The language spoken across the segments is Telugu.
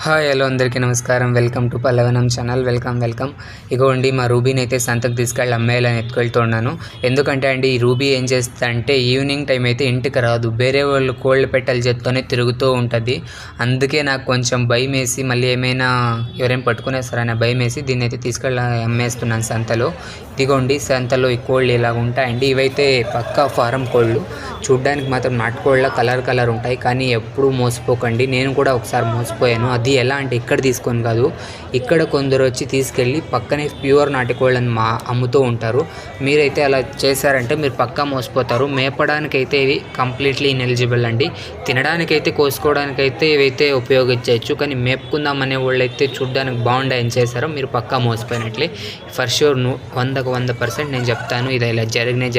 హాయ్ హలో అందరికీ నమస్కారం. Welcome to Pallavanam channel. Welcome. ఇగోండి మా రూబీని అయితే సంతకు తీసుకెళ్ళి అమ్మేయాలని ఎత్తుకెళ్తున్నాను. ఎందుకంటే ఈ రూబీ ఏం చేస్తా అంటే ఈవినింగ్ టైం అయితే ఇంటికి రాదు, వేరే వాళ్ళు కోళ్ళ పెట్టెల చేత్తోనే తిరుగుతూ ఉంటుంది. అందుకే నాకు కొంచెం భయం వేసి మళ్ళీ ఏమైనా ఎవరైనా పట్టుకునేస్తారనే భయం వేసి దీన్ని అయితే తీసుకెళ్ళి అమ్మేస్తున్నాను సంతలో. ఇదిగోండి సంతలో ఈ కోళ్ళు ఇలాగ ఉంటాయండి. ఇవైతే పక్కా ఫారం కోళ్ళు, చూడ్డానికి మాత్రం నాటుకోళ్ళ కలర్ ఉంటాయి. కానీ ఎప్పుడూ మోసపోకండి, నేను కూడా ఒకసారి మోసపోయాను. అది ఎలా అంటే ఇక్కడ తీసుకొని కాదు, ఇక్కడ కొందరు వచ్చి తీసుకెళ్ళి పక్కనే ప్యూర్ నాటుకోళ్ళని అమ్ముతూ ఉంటారు. మీరైతే అలా చేశారంటే మీరు పక్కా మోసపోతారు. మేపడానికైతే ఇవి కంప్లీట్లీ ఇన్ఎలిజిబుల్ అండి. తినడానికైతే కోసుకోవడానికైతే ఇవైతే ఉపయోగించవచ్చు, కానీ మేపుకుందామనే వాళ్ళు అయితే చూడ్డానికి బాగుండాయని చేశారో మీరు పక్కా మోసపోయినట్లే. ఫర్ షూర్ 100% నేను చెప్తాను, ఇది ఇలా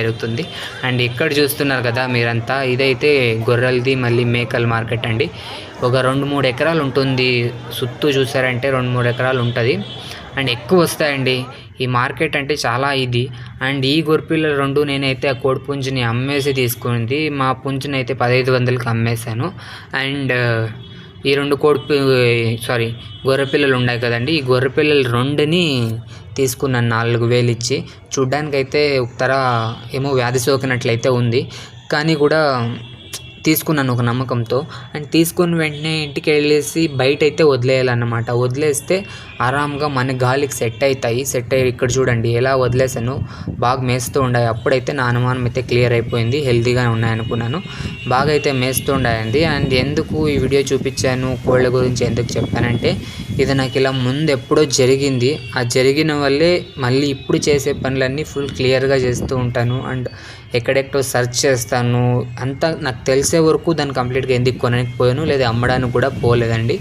జరుగుతుంది. అండ్ ఇక్కడ చూస్తున్నారు కదా మీరంతా, ఇదైతే గొర్రెలది మళ్ళీ మేకల మార్కెట్ అండి. ఒక 2-3 ఎకరాలు ఉంటుంది చుట్టూ, చూసారంటే 2-3 ఎకరాలు ఉంటుంది. అండ్ ఎక్కువ వస్తాయండి ఈ మార్కెట్ అంటే చాలా ఇది. అండ్ ఈ గొర్రెపిల్లలు 2 నేనైతే ఆ కోడి పుంజుని అమ్మేసి తీసుకుంది. మా పుంజుని అయితే 1500కి అమ్మేశాను. అండ్ ఈ 2 గొర్రెపిల్లలు ఉన్నాయి కదండి, ఈ గొర్రెపిల్లలు 2ని తీసుకున్నాను 4000 ఇచ్చి. చూడ్డానికైతే ఒకతర ఏమో వ్యాధి సోకినట్లయితే ఉంది, కానీ కూడా తీసుకున్నాను ఒక నమ్మకంతో. అండ్ తీసుకుని వెంటనే ఇంటికి వెళ్ళేసి బయట అయితే వదిలేయాలన్నమాట. వదిలేస్తే ఆరాంగా మన గాలికి సెట్ అయ్యి ఇక్కడ చూడండి ఎలా వదిలేసాను, బాగా మేస్తూ ఉండాయి. అప్పుడైతే నా అనుమానం అయితే క్లియర్ అయిపోయింది, హెల్తీగా ఉన్నాయనుకున్నాను. బాగా అయితే మేస్తూ ఉండాయండి. అండ్ ఎందుకు ఈ వీడియో చూపించాను, కోళ్ళ గురించి ఎందుకు చెప్పానంటే, ఇది నాకు ఇలా ముందు ఎప్పుడో జరిగింది. ఆ జరిగిన వల్లే మళ్ళీ ఇప్పుడు చేసే పనులన్నీ ఫుల్ క్లియర్గా చేస్తూ ఉంటాను. అండ్ ఎక్కడెక్కడో సెర్చ్ చేస్తాను, అంతా నాకు తెలిసే వరకు దాన్ని కంప్లీట్గా ఎందుకు కొనకపోయాను, లేదా అమ్మడానికి కూడా పోలేదండి.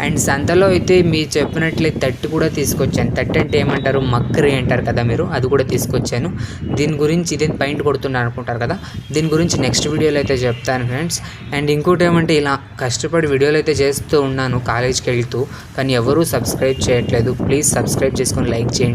అండ్ సంతలో అయితే మీరు చెప్పినట్లే తట్టి కూడా తీసుకొచ్చాను. తట్టి అంటే ఏమంటారు, మక్కరి అంటారు కదా మీరు, అది కూడా తీసుకొచ్చాను. దీని గురించి ఇదేం పెయింట్ కొడుతున్నారు అనుకుంటారు కదా, దీని గురించి నెక్స్ట్ వీడియోలో అయితే చెప్తాను ఫ్రెండ్స్. అండ్ ఇంకోటి ఏమంటే, ఇలా కష్టపడి వీడియోలు అయితే చేస్తూ ఉన్నాను కాలేజ్కి వెళ్తూ, కానీ ఎవరూ సబ్స్క్రైబ్ చేయట్లేదు. ప్లీజ్ సబ్స్క్రైబ్ చేసుకొని లైక్ చేయండి.